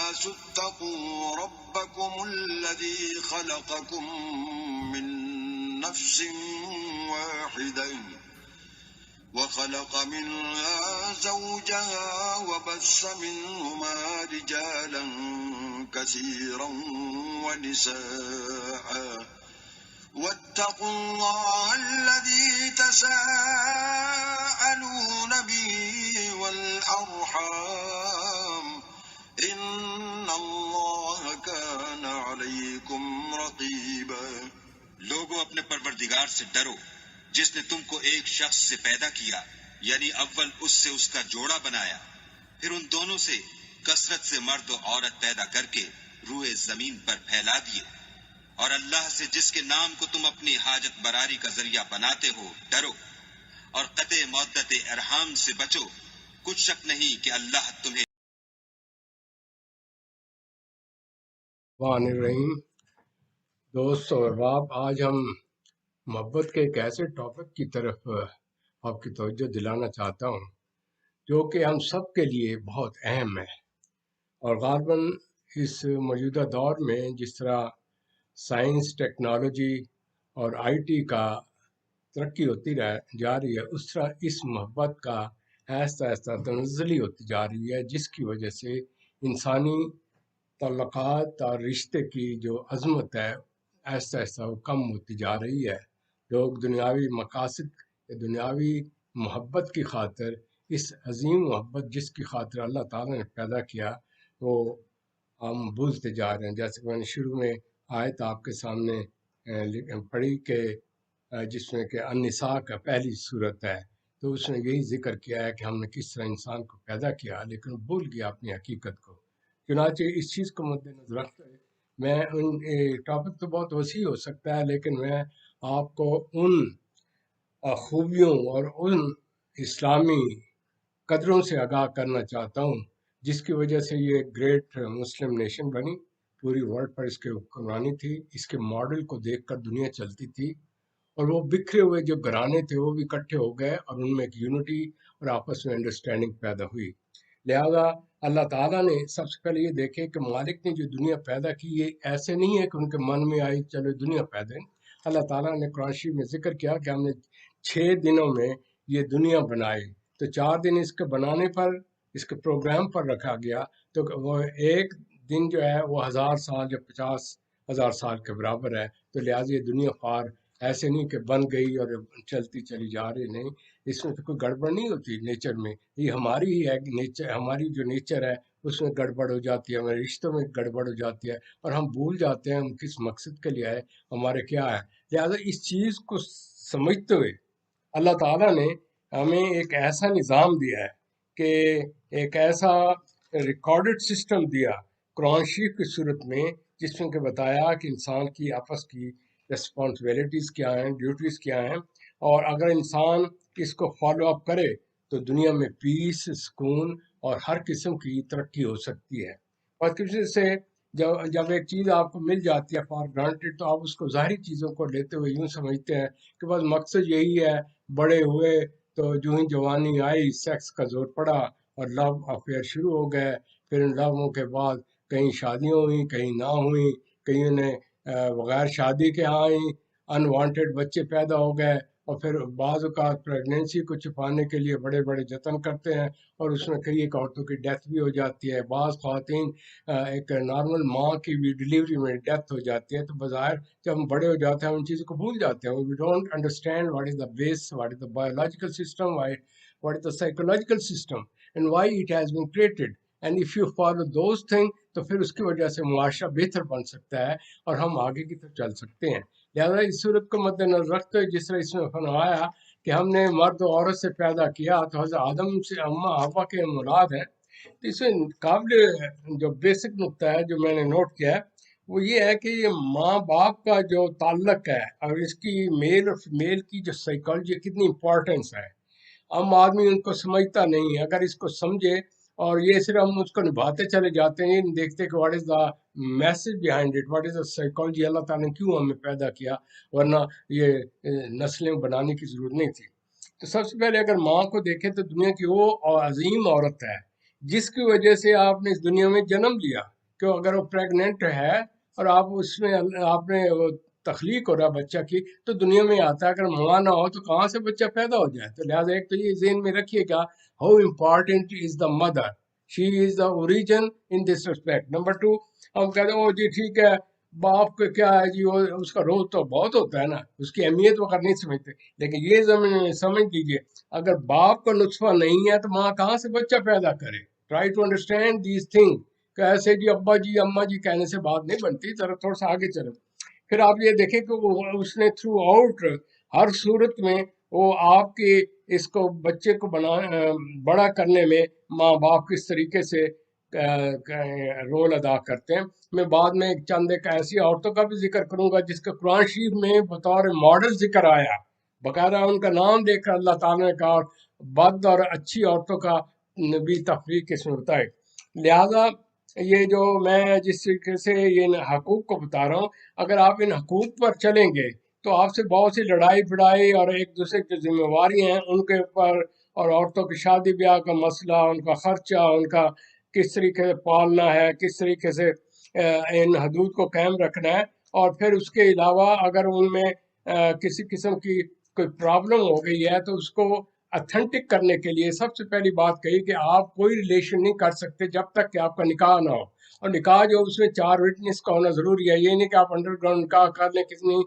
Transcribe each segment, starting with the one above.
الناس اتقوا ربكم الذي خلقكم من نفس واحدة وخلق منها زوجها وبث منهما رجالا كثيرا ونساء واتقوا الله الذي تساءلون به والأرحام إن الله كان عليكم رقيبا۔ لوگوں اپنے پروردگار سے ڈرو جس نے تم کو ایک شخص سے پیدا کیا، یعنی اول اس سے اس کا جوڑا بنایا، پھر ان دونوں سے کثرت سے مرد و عورت پیدا کر کے روئے زمین پر پھیلا دیے، اور اللہ سے جس کے نام کو تم اپنی حاجت براری کا ذریعہ بناتے ہو ڈرو، اور قطع مودت ارحام سے بچو، کچھ شک نہیں کہ اللہ تمہیں۔ الرحمن الرحیم۔ دوست اور احباب، آج ہم محبت کے ایک ایسے ٹاپک کی طرف آپ کی توجہ دلانا چاہتا ہوں جو کہ ہم سب کے لیے بہت اہم ہے، اور غالباً اس موجودہ دور میں جس طرح سائنس، ٹیکنالوجی اور آئی ٹی کا ترقی ہوتی جا رہی ہے، اس طرح اس محبت کا آہستہ آہستہ تنزلی ہوتی جا رہی ہے، جس کی وجہ سے انسانی تعلقات اور رشتے کی جو عظمت ہے آہستہ آہستہ وہ کم ہوتی جا رہی ہے۔ لوگ دنیاوی مقاصد، دنیاوی محبت کی خاطر، اس عظیم محبت جس کی خاطر اللہ تعالیٰ نے پیدا کیا، وہ ہم بھولتے جا رہے ہیں۔ جیسے کہ میں نے شروع میں آیت آپ کے سامنے پڑھی کہ جس میں کہ النساء کا پہلی صورت ہے، تو اس نے یہی ذکر کیا ہے کہ ہم نے کس طرح انسان کو پیدا کیا، لیکن وہ بھول گیا اپنی حقیقت کو۔ چنانچہ اس چیز کو مد نظر رکھتے ہوئے میں ٹاپک تو بہت وسیع ہو سکتا ہے، لیکن میں آپ کو ان خوبیوں اور ان اسلامی قدروں سے آگاہ کرنا چاہتا ہوں جس کی وجہ سے یہ گریٹ مسلم نیشن بنی، پوری ورلڈ پر اس کے حکمرانی تھی، اس کے ماڈل کو دیکھ کر دنیا چلتی تھی، اور وہ بکھرے ہوئے جو گھرانے تھے وہ بھی اکٹھے ہو گئے اور ان میں ایک یونٹی اور آپس میں انڈرسٹینڈنگ پیدا ہوئی۔ لہذا اللہ تعالیٰ نے سب سے پہلے یہ دیکھے کہ مالک نے جو دنیا پیدا کی، یہ ایسے نہیں ہے کہ ان کے من میں آئی چلو دنیا پیدا ہے۔ اللہ تعالیٰ نے قرآن شریف میں ذکر کیا کہ ہم نے 6 دنوں میں یہ دنیا بنائی، تو 4 دن اس کے بنانے پر، اس کے پروگرام پر رکھا گیا، تو وہ ایک دن جو ہے وہ 1000 سال یا 50,000 سال کے برابر ہے۔ تو لہٰذا یہ دنیا پار ایسے نہیں کہ بن گئی اور چلتی چلی جا رہی، نہیں، اس میں تو کوئی گڑبڑ نہیں ہوتی نیچر میں، یہ ہماری ہی ہے نیچر، ہماری جو نیچر ہے اس میں گڑبڑ ہو جاتی ہے، ہمارے رشتوں میں گڑبڑ ہو جاتی ہے، اور ہم بھول جاتے ہیں ہم کس مقصد کے لیے آئے، ہمارے کیا ہے۔ لہٰذا اس چیز کو سمجھتے ہوئے اللہ تعالیٰ نے ہمیں ایک ایسا نظام دیا ہے کہ ایک ایسا ریکارڈڈ سسٹم دیا قرآن شریف کی صورت میں، جس میں کہ بتایا کہ انسان کی آپس کی رسپانسبلٹیز کیا ہیں، ڈیوٹیز کیا ہیں، اور اگر انسان اس کو فالو اپ کرے تو دنیا میں پیس، سکون اور ہر قسم کی ترقی ہو سکتی ہے۔ اور کسی سے جب ایک چیز آپ کو مل جاتی ہے فار گرانٹیڈ، تو آپ اس کو ظاہری چیزوں کو لیتے ہوئے یوں سمجھتے ہیں کہ بس مقصد یہی ہے، بڑے ہوئے تو جو ہی جوانی آئی سیکس کا زور پڑا اور لو افیئر شروع ہو گئے، پھر ان لووں کے بعد کہیں شادیاں ہوئیں، کہیں نہ ہوئیں، کہیں نے بغیر شادی کے آئیں، انوانٹیڈ بچے پیدا ہو گئے، اور پھر بعض اوقات پریگنینسی کو چھپانے کے لیے بڑے بڑے جتن کرتے ہیں، اور اس میں کئی ایک عورتوں کی ڈیتھ بھی ہو جاتی ہے۔ بعض خواتین ایک نارمل ماں کی بھی ڈیلیوری میں ڈیتھ ہو جاتی ہے۔ تو بظاہر جب ہم بڑے ہو جاتے ہیں ہم ان چیزوں کو بھول جاتے ہیں، we don't understand what is the base, what is the biological system, what is the psychological system and why it has been created, and if you follow those thing, تو پھر اس کی وجہ سے معاشرہ بہتر بن سکتا ہے اور ہم آگے کی طرف چل سکتے ہیں۔ لہٰذا اس صورت کو مد نظر رکھتے ہوئے جس طرح اس میں فرمایا کہ ہم نے مرد و عورت سے پیدا کیا، تو حضرت آدم سے اماں حوا کے اولاد ہیں، تو اس میں قابل جو بیسک نقطہ ہے جو میں نے نوٹ کیا ہے وہ یہ ہے کہ یہ ماں باپ کا جو تعلق ہے اور اس کی میل اور فیمیل کی جو سائیکالوجی کتنی امپورٹنس ہے، عام آدمی ان کو سمجھتا نہیں ہے۔ اگر اس کو سمجھے اور یہ صرف ہم اس کو نبھاتے چلے جاتے ہیں، یہ نہیں دیکھتے کہ what is the message behind it, what is the psychology, اللہ تعالیٰ نے کیوں ہمیں پیدا کیا، ورنہ یہ نسلیں بنانے کی ضرورت نہیں تھی۔ تو سب سے پہلے اگر ماں کو دیکھیں تو دنیا کی وہ عظیم عورت ہے جس کی وجہ سے آپ نے اس دنیا میں جنم لیا، کہ اگر وہ پریگننٹ ہے اور آپ اس میں آپ نے تخلیق ہو رہا بچہ کی تو دنیا میں آتا ہے، اگر ماں نہ ہو تو کہاں سے بچہ پیدا ہو جائے. تو لہٰذا ایک تو یہ ذہن میں رکھیے گا how important is the mother, she is the origin in this respect. Number 2، ہم کہتے ہیں او جی ٹھیک ہے باپ کا کیا ہے جی، وہ اس کا رول تو بہت ہوتا ہے نا، اس کی اہمیت وغیرہ نہیں سمجھتے. لیکن یہ سمجھ لیجیے اگر باپ کا نطفہ نہیں ہے تو ماں کہاں سے بچہ پیدا کرے. Try to understand these thing کہ ایسے جی ابا جی اما جی کہنے سے بات نہیں بنتی. ذرا تھوڑا سا آگے چلو. پھر آپ یہ دیکھیں کہ اس نے تھرو آؤٹ ہر صورت میں وہ آپ کے اس کو بچے کو بڑا کرنے میں ماں باپ کس طریقے سے رول ادا کرتے ہیں. میں بعد میں چند ایک ایسی عورتوں کا بھی ذکر کروں گا جس کا قرآن شریف میں بطور ماڈل ذکر آیا، باقاعدہ ان کا نام دیکھ کر اللہ تعالیٰ نے کہا بد اور اچھی عورتوں کا بھی تفریق اس میں بتائے. لہذا یہ جو میں جس طریقے سے یہ حقوق کو بتا رہا ہوں، اگر آپ ان حقوق پر چلیں گے تو آپ سے بہت سی لڑائی پھڑائی اور ایک دوسرے کی ذمہ داریاں ہیں ان کے اوپر، اور عورتوں کی شادی بیاہ کا مسئلہ، ان کا خرچہ، ان کا کس طریقے سے پالنا ہے، کس طریقے سے ان حدود کو قائم رکھنا ہے. اور پھر اس کے علاوہ اگر ان میں کسی قسم کی کوئی پرابلم ہو گئی ہے تو اس کو اتھینٹک کرنے کے لیے سب سے پہلی بات کہی کہ آپ کوئی ریلیشن نہیں کر سکتے جب تک کہ آپ کا نکاح نہ ہو. اور نکاح جو اس میں 4 وٹنس کا ہونا ضروری ہے، یہ نہیں کہ آپ انڈر گراؤنڈ نکاح کر لیں کتنی.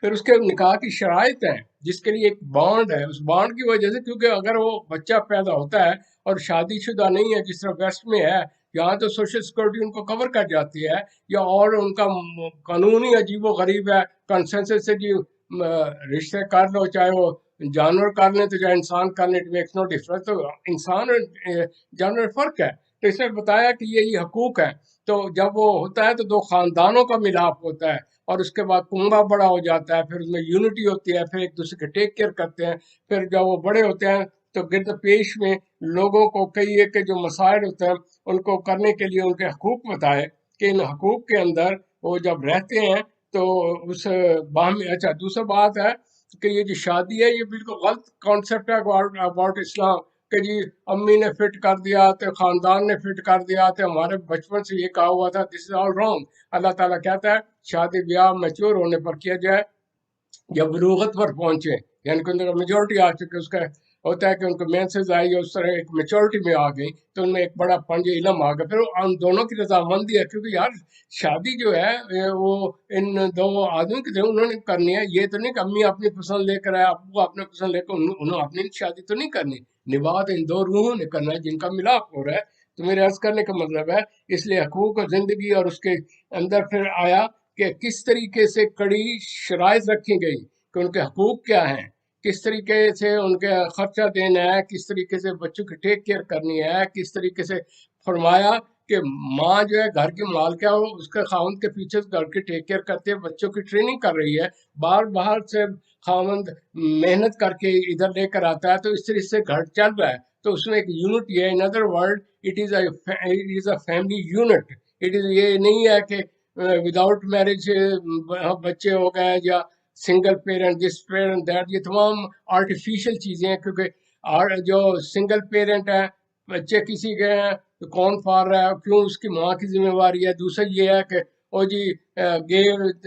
پھر اس کے نکاح کی شرائط ہیں جس کے لیے ایک بانڈ ہے، اس بانڈ کی وجہ سے کیونکہ اگر وہ بچہ پیدا ہوتا ہے اور شادی شدہ نہیں ہے جس طرح ویسٹ میں ہے، یہاں تو سوشل سیکورٹی ان کو کور کر جاتی ہے، یا اور ان کا قانون ہی عجیب و غریب ہے، کنسنسس سے جی رشتے کر لو، چاہے وہ جانور کر لیں تو چاہے انسان کر لیں، اٹ میکس نو ڈفرنس. تو انسان اور جانور فرق ہے. تو اس نے بتایا کہ یہ حقوق ہے. تو جب وہ ہوتا ہے تو 2 خاندانوں کا ملاپ ہوتا ہے، اور اس کے بعد کنبہ بڑا ہو جاتا ہے، پھر اس میں یونٹی ہوتی ہے، پھر ایک دوسرے کے ٹیک کیئر کرتے ہیں. پھر جب وہ بڑے ہوتے ہیں تو گرد پیش میں لوگوں کو کئی ایک جو مسائل ہوتے ہیں ان کو کرنے کے لیے ان کے حقوق بتائے کہ ان حقوق کے اندر وہ جب رہتے ہیں تو اس باہمی. اچھا دوسرا بات ہے کہ یہ جو شادی ہے یہ بالکل غلط کانسیپٹ ہے اباؤٹ اسلام، کہ جی امی نے فٹ کر دیا تو خاندان نے فٹ کر دیا تو ہمارے بچپن سے یہ کہا ہوا تھا. دس از آل رانگ. اللہ تعالیٰ کہتا ہے شادی بیاہ میچور ہونے پر کیا جائے، جب بلوغت پر پہنچے، یعنی کہ ان کا میجورٹی آ چکے. اس کا ہوتا ہے کہ ان کو مینسز آئی یا اس طرح ایک میچورٹی میں آ گئی تو ان میں ایک بڑا پنج علم آ گیا. پھر ان دونوں کی رضامندی ہے، کیونکہ یار شادی جو ہے وہ ان 2 آدمیوں کی انہوں نے کرنی ہے. یہ تو نہیں کہ امی اپنی پسند لے کر آئے، ابو اپنے پسند لے کر، انہوں اپنی شادی تو نہیں کرنی. نباہ ان 2 روحوں نے کرنا ہے جن کا ملاپ ہو رہا ہے. تو میرے عرض کرنے کا مطلب ہے اس لیے حقوق اور زندگی، اور اس کے اندر پھر آیا کہ کس طریقے سے کڑی شرائط رکھی گئی کہ ان کے حقوق کیا ہیں، کس طریقے سے ان کے خرچہ دینا ہے، کس طریقے سے بچوں کی ٹیک کیئر کرنی ہے، کس طریقے سے فرمایا کہ ماں جو ہے گھر کی مالکہ ہو، اس کے خاوند کے پیچھے گھر کی ٹیک کیئر کرتے ہیں، بچوں کی ٹریننگ کر رہی ہے، باہر سے خاوند محنت کر کے ادھر لے کر آتا ہے، تو اس طرح سے گھر چل رہا ہے. تو اس میں ایک یونٹ ہے. In other word it is a family unit. It is یہ نہیں ہے کہ وداؤٹ میرج بچے ہو گئے یا single parent this parent that. یہ تمام آرٹیفیشل چیزیں ہیں، کیونکہ جو سنگل پیرنٹ ہے بچے کسی کے ہیں تو کون پال رہا ہے، کیوں اس کی ماں کی ذمہ داری ہے. دوسرا یہ ہے کہ او جی گے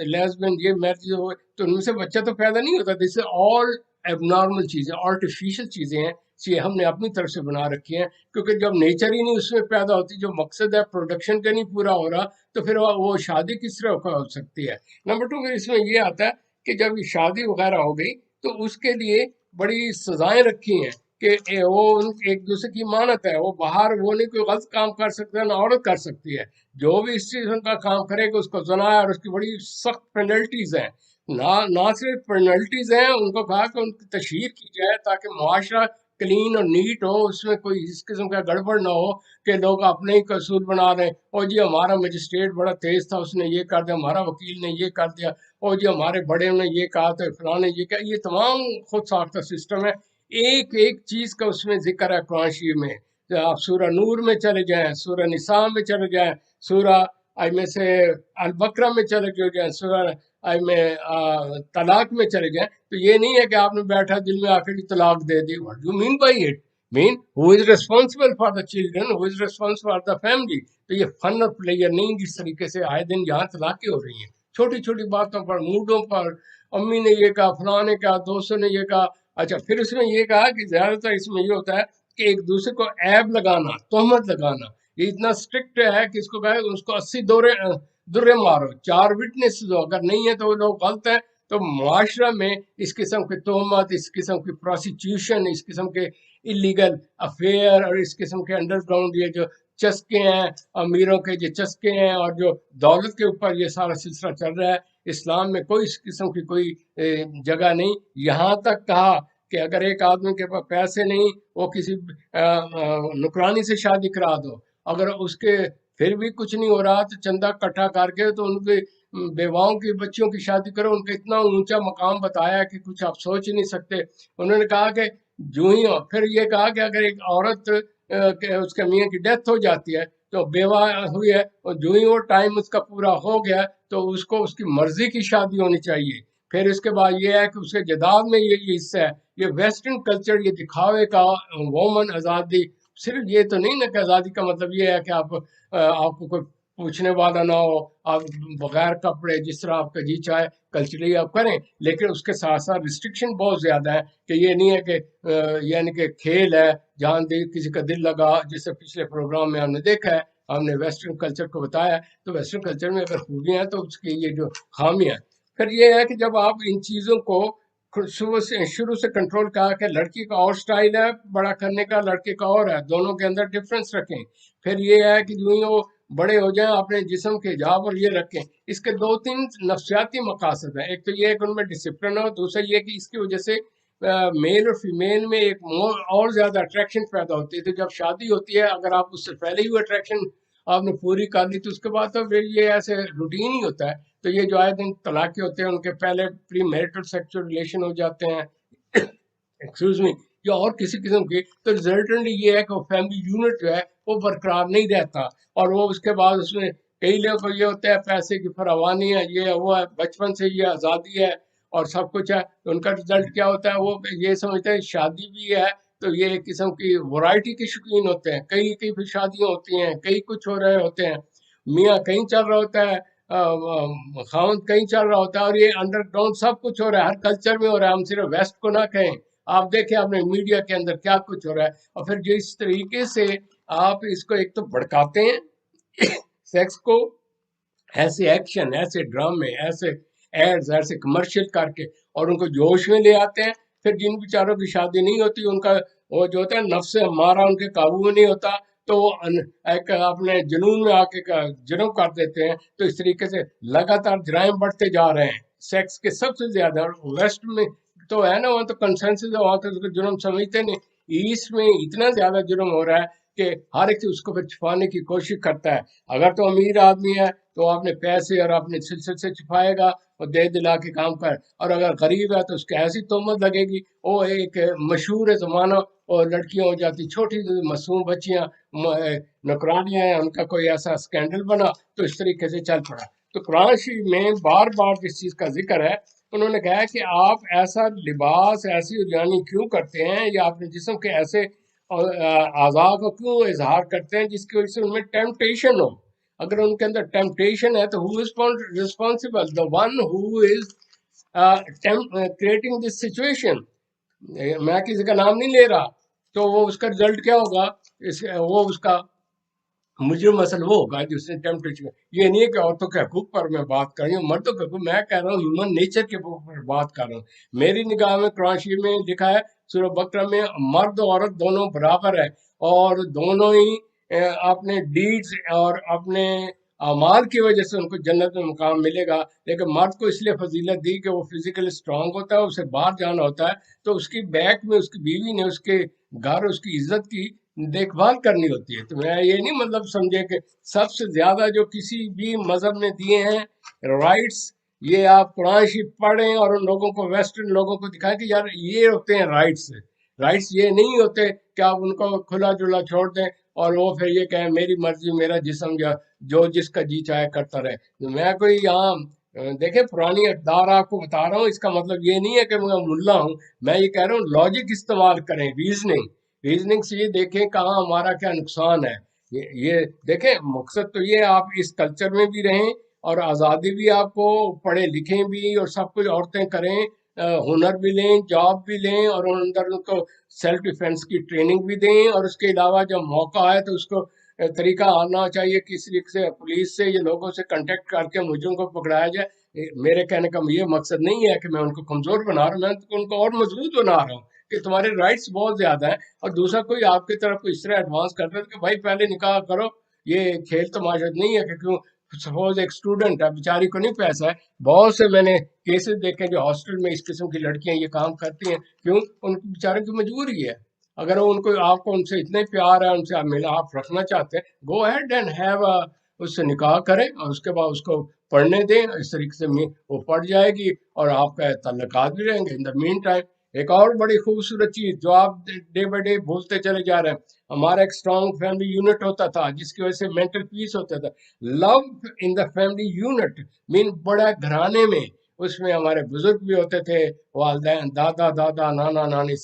لیسبین یہ میرج ہو تو ان میں سے بچہ تو پیدا نہیں ہوتا. دس آل ایب نارمل چیزیں، آرٹیفیشل چیزیں ہیں، یہ ہم نے اپنی طرف سے بنا رکھی ہیں، کیونکہ جب نیچر ہی نہیں اس میں پیدا ہوتی، جو مقصد ہے پروڈکشن کا نہیں پورا ہو رہا، تو پھر وہ شادی کس طرح ہو سکتی ہے. نمبر 2 پھر اس میں یہ آتا ہے کہ جب یہ شادی وغیرہ ہو گئی تو اس کے لیے بڑی سزائیں رکھی ہیں کہ وہ ایک دوسرے کی امانت ہے. وہ باہر وہ نہیں کوئی غلط کام کر سکتا ہے، نہ عورت کر سکتی ہے. جو بھی اس چیز کا کام کرے گا اس کو زنا ہے، اور اس کی بڑی سخت پینلٹیز ہیں. نہ صرف پینلٹیز ہیں، ان کو کہا کہ ان کی تشہیر کی جائے تاکہ معاشرہ کلین اور نیٹ ہو، اس میں کوئی اس قسم کا گڑبڑ نہ ہو کہ لوگ اپنے ہی قصور بنا رہے ہیں. اور جی ہمارا مجسٹریٹ بڑا تیز تھا، اس نے یہ کر دیا، ہمارا وکیل نے یہ کر دیا، اور جی ہمارے بڑے نے یہ کہا تو فلاں نے یہ کہا. یہ تمام خود ساختہ سسٹم ہے. ایک چیز کا اس میں ذکر ہے قرآن شریف میں. آپ سورہ نور میں چلے جائیں، سورہ نساء میں چلے جائیں، سورہ میں سے البقرہ میں چلے جائیں، سورہ میں طلاق میں چلے جائیں، تو یہ نہیں ہے کہ آپ نے بیٹھا دل میں آ کے طلاق دے دی. What you mean by it? mean who is responsible for the children, who is responsible for the family. تو یہ فن اور پلیئر نہیں جس طریقے سے آئے دن یہاں طلاقیں ہو رہی ہیں چھوٹی چھوٹی باتوں پر، موڈوں پر. امی نے یہ کہا، فلاں نے کہا، دوستوں نے یہ کہا. اچھا پھر اس میں یہ کہا کہ زیادہ تر اس میں یہ ہوتا ہے کہ ایک دوسرے کو عیب لگانا، تہمت لگانا. یہ اتنا اسٹرکٹ ہے کہ اس کو کہا اس کو 80 درے مارو، 4 وٹنس ہو، اگر نہیں ہے تو وہ لوگ غلط ہیں. تو معاشرہ میں اس قسم کی تہمت، اس قسم کی پروسیکیوشن، اس قسم کے اللیگل افیئر اور اس قسم کے انڈر گراؤنڈ یہ جو چسکے ہیں، امیروں کے جو چسکے ہیں اور جو دولت کے اوپر یہ سارا سلسلہ چل رہا ہے، اسلام میں کوئی اس قسم کی کوئی جگہ نہیں. یہاں تک کہا کہ اگر ایک آدمی کے پاس پیسے نہیں، وہ کسی نکرانی سے شادی کرا دو. اگر اس کے پھر بھی کچھ نہیں ہو رہا تو چندہ اکٹھا کر کے تو ان کے بیواؤں کی بچیوں کی شادی کرو. ان کا اتنا اونچا مقام بتایا کہ کچھ آپ سوچ ہی نہیں سکتے. انہوں نے کہا کہ جو ہی پھر یہ کہا کہ اگر ایک عورت اس کے میاں کی ڈیتھ ہو جاتی ہے تو بیوہ ہوئی ہے، اور جو ہی وہ ٹائم اس کا پورا ہو گیا تو اس کو اس کی مرضی کی شادی ہونی چاہیے. پھر اس کے بعد یہ ہے کہ اس کے جداد میں یہ حصہ ہے. یہ ویسٹرن کلچر، یہ دکھاوے کا وومن آزادی. صرف یہ تو نہیں نا کہ آزادی کا مطلب یہ ہے کہ آپ کو کوئی پوچھنے والا نہ ہو، آپ بغیر کپڑے جس طرح آپ کا جی چاہے کلچرلی آپ کریں، لیکن اس کے ساتھ ساتھ ریسٹرکشن بہت زیادہ ہے کہ یہ نہیں ہے کہ یعنی کہ کھیل ہے جان دی کسی کا دل لگا، جسے پچھلے پروگرام میں ہم نے دیکھا ہے، ہم نے ویسٹرن کلچر کو بتایا. تو ویسٹرن کلچر میں اگر خوبیاں ہیں تو اس کی یہ جو خامیاں ہیں. پھر یہ ہے کہ جب آپ ان چیزوں کو شروع سے کنٹرول کیا کہ لڑکی کا اور سٹائل ہے بڑا کرنے کا، لڑکے کا اور ہے، دونوں کے اندر ڈفرنس رکھیں. پھر یہ ہے کہ جو ہی وہ بڑے ہو جائیں اپنے جسم کے حجاب اور یہ رکھیں. اس کے 2-3 نفسیاتی مقاصد ہیں. ایک تو یہ ہے کہ ان میں ڈسپلن ہو، دوسرا یہ کہ اس کی وجہ سے میل اور فیمیل میں ایک اور زیادہ اٹریکشن پیدا ہوتی ہے. تو جب شادی ہوتی ہے اگر آپ اس سے پہلے ہی وہ اٹریکشن آپ نے پوری کر لی تو اس کے بعد تو پھر یہ ایسے روٹین ہی ہوتا ہے. تو یہ جو آئے دن طلاقیں ہوتے ہیں ان کے پہلے پری میرٹل سیکچول ریلیشن ہو جاتے ہیں ایکسکیوز می یا اور کسی قسم کی. تو ریزلٹنٹلی یہ ہے کہ وہ فیملی یونٹ جو ہے وہ برقرار نہیں رہتا. اور وہ اس کے بعد اس میں کئی لوگوں کو یہ ہوتا ہے پیسے کی فراوانی ہے، یہ وہ ہے، بچپن سے یہ آزادی ہے اور سب کچھ ہے. تو ان کا رزلٹ کیا ہوتا ہے، وہ یہ سمجھتے ہیں شادی بھی ہے تو یہ ایک قسم کی ورائٹی کے شوقین ہوتے ہیں. کئی پھر شادیاں ہوتی ہیں، کئی کچھ ہو رہے ہوتے ہیں، میاں کہیں چل رہا ہوتا ہے، خاوند کہیں چل رہا ہوتا ہے، اور یہ انڈر گراؤنڈ سب کچھ ہو رہا ہے، ہر کلچر میں ہو رہا ہے. ہم صرف ویسٹ کو نہ کہیں، آپ دیکھیں اپنے میڈیا کے اندر کیا کچھ ہو رہا ہے. اور پھر جو اس طریقے سے آپ اس کو ایک تو بھڑکاتے ہیں سیکس کو، ایسے ایکشن، ایسے ڈرامے، ایسے ایڈز، ایسے کمرشل کر کے، اور ان کو جوش میں لے آتے ہیں. پھر جن بیچاروں کی شادی نہیں ہوتی ان کا وہ جو ہوتا ہے نفس ہمارا ان کے قابو میں نہیں ہوتا تو وہ ایک اپنے جنون میں آ کے جرم کر دیتے ہیں. تو اس طریقے سے لگاتار جرائم بڑھتے جا رہے ہیں سیکس کے سب سے زیادہ. ویسٹ میں تو ہے نا، وہاں تو کنسنسس ہے، وہاں تو اس کو جرم سمجھتے نہیں. ایسٹ میں اتنا زیادہ جرم ہو رہا ہے کہ ہر ایک اس کو پھر چھپانے کی کوشش کرتا ہے. اگر تو امیر آدمی ہے تو اپنے پیسے اور اپنے سلسلے سے چھپائے گا اور دے دلا کے کام کر، اور اگر غریب ہے تو اس کی ایسی تہمت لگے گی. وہ ایک مشہور زمانہ اور لڑکیاں ہو جاتی چھوٹی معصوم بچیاں نوکرانیاں ہیں، ان کا کوئی ایسا اسکینڈل بنا تو اس طریقے سے چل پڑا. تو قرآن شریف میں بار بار جس چیز کا ذکر ہے انہوں نے کہا کہ آپ ایسا لباس، ایسی اجانی کیوں کرتے ہیں یا اپنے جسم کے ایسے اعضاء کو کیوں اظہار کرتے ہیں جس کی وجہ سے ان میں ٹیمپٹیشن ہو. اگر ان کے اندر ٹیمپٹیشن ہے تو who is responsible? The one who is creating this situation. میں کسی کا نام نہیں لے رہا تو وہ اس کا رزلٹ کیا ہوگا، وہ اس کا مجرم اصل وہ ہوگا جس نے ٹیمپٹیشن. یہ نہیں ہے کہ عورتوں کے حقوق پر میں بات کر رہی ہوں، مردوں کے حقوق، میں کہہ رہا ہوں ہیومن نیچر کے اوپر بات کر رہا ہوں. میری نگاہ میں قرآن شریف میں لکھا ہے سورہ بقرہ میں مرد و عورت دونوں برابر ہے اور دونوں ہی اپنے ڈیڈز اور اپنے اعمال کی وجہ سے ان کو جنت میں مقام ملے گا. لیکن مرد کو اس لیے فضیلت دی کہ وہ فزیکلی اسٹرانگ ہوتا ہے، اسے باہر جانا ہوتا ہے تو اس کی بیک میں اس کی بیوی نے اس کے گھر اس کی عزت کی دیکھ بھال کرنی ہوتی ہے. تو میں یہ نہیں مطلب سمجھے کہ سب سے زیادہ جو کسی بھی مذہب نے دیے ہیں رائٹس، یہ آپ قرآن شریف پڑھیں اور ان لوگوں کو ویسٹرن لوگوں کو دکھائیں کہ یار یہ ہوتے ہیں رائٹس. رائٹس یہ نہیں ہوتے کہ آپ ان کو کھلا جلا چھوڑ دیں اور وہ پھر یہ کہیں میری مرضی میرا جسم جو جس کا جی چاہے کرتا رہے. میں کوئی یہاں دیکھیں پرانی اقدار آپ کو بتا رہا ہوں، اس کا مطلب یہ نہیں ہے کہ میں ملا ہوں. میں یہ کہہ رہا ہوں لاجک استعمال کریں، ریزننگ. ریزننگ سے یہ دیکھیں کہاں ہمارا کیا نقصان ہے. یہ دیکھیں مقصد تو یہ ہے آپ اس کلچر میں بھی رہیں اور آزادی بھی آپ کو، پڑھیں لکھیں بھی اور سب کچھ عورتیں کریں، ہنر بھی لیں، جاب بھی لیں، اور اندر ان کو سیلف ڈیفenس کی ٹریننگ بھی دیں، اور اس کے علاوہ جب موقع آئے تو اس کو طریقہ آنا چاہیے کسی سے، پولیس سے یا لوگوں سے کنٹیکٹ کر کے مجرم کو پکڑایا جائے. میرے کہنے کا یہ مقصد نہیں ہے کہ میں ان کو کمزور بنا رہا ہوں، میں ان کو اور مضبوط بنا رہا ہوں کہ تمہارے رائٹس بہت زیادہ ہیں. اور دوسرا کوئی آپ کی طرف کوئی اس طرح ایڈوانس کرتا ہے کہ بھائی پہلے نکاح کرو، یہ کھیل تماشا نہیں ہے کہ کیوں سپوز ایک اسٹوڈنٹ ہے بیچاری کو نہیں پیسہ ہے. بہت سے میں نے کیسز دیکھے جو ہاسٹل میں اس قسم کی لڑکیاں یہ کام کرتی ہیں، کیوں؟ ان بیچارے کی مجبوری ہے. اگر وہ ان کو آپ کو ان سے اتنے پیار ہے، ان سے آپ رکھنا چاہتے ہیں، گو ہیڈ اینڈ ہیو اس سے نکاح کریں اور اس کے بعد اس کو پڑھنے دیں. اس طریقے سے وہ پڑھ جائے گی اور آپ کا تعلقات بھی رہیں گے. ان دا مین ٹائم ایک اور بڑی خوبصورت چیز جو آپ ڈے بائی ڈے بھولتے چلے جا رہے ہیں، ہمارا ایک اسٹرانگ فیملی یونٹ ہوتا تھا جس کی وجہ سے مینٹل پیس ہوتا تھا. لو ان دا فیملی یونٹ مین بڑا گھرانے میں، اس میں ہمارے بزرگ بھی ہوتے تھے، والدین، دادا دادا، نانا نانی،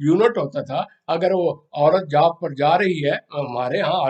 یونٹ ہوتا تھا. اگر وہ عورت جاب پر جا رہی ہے ہمارے ہاں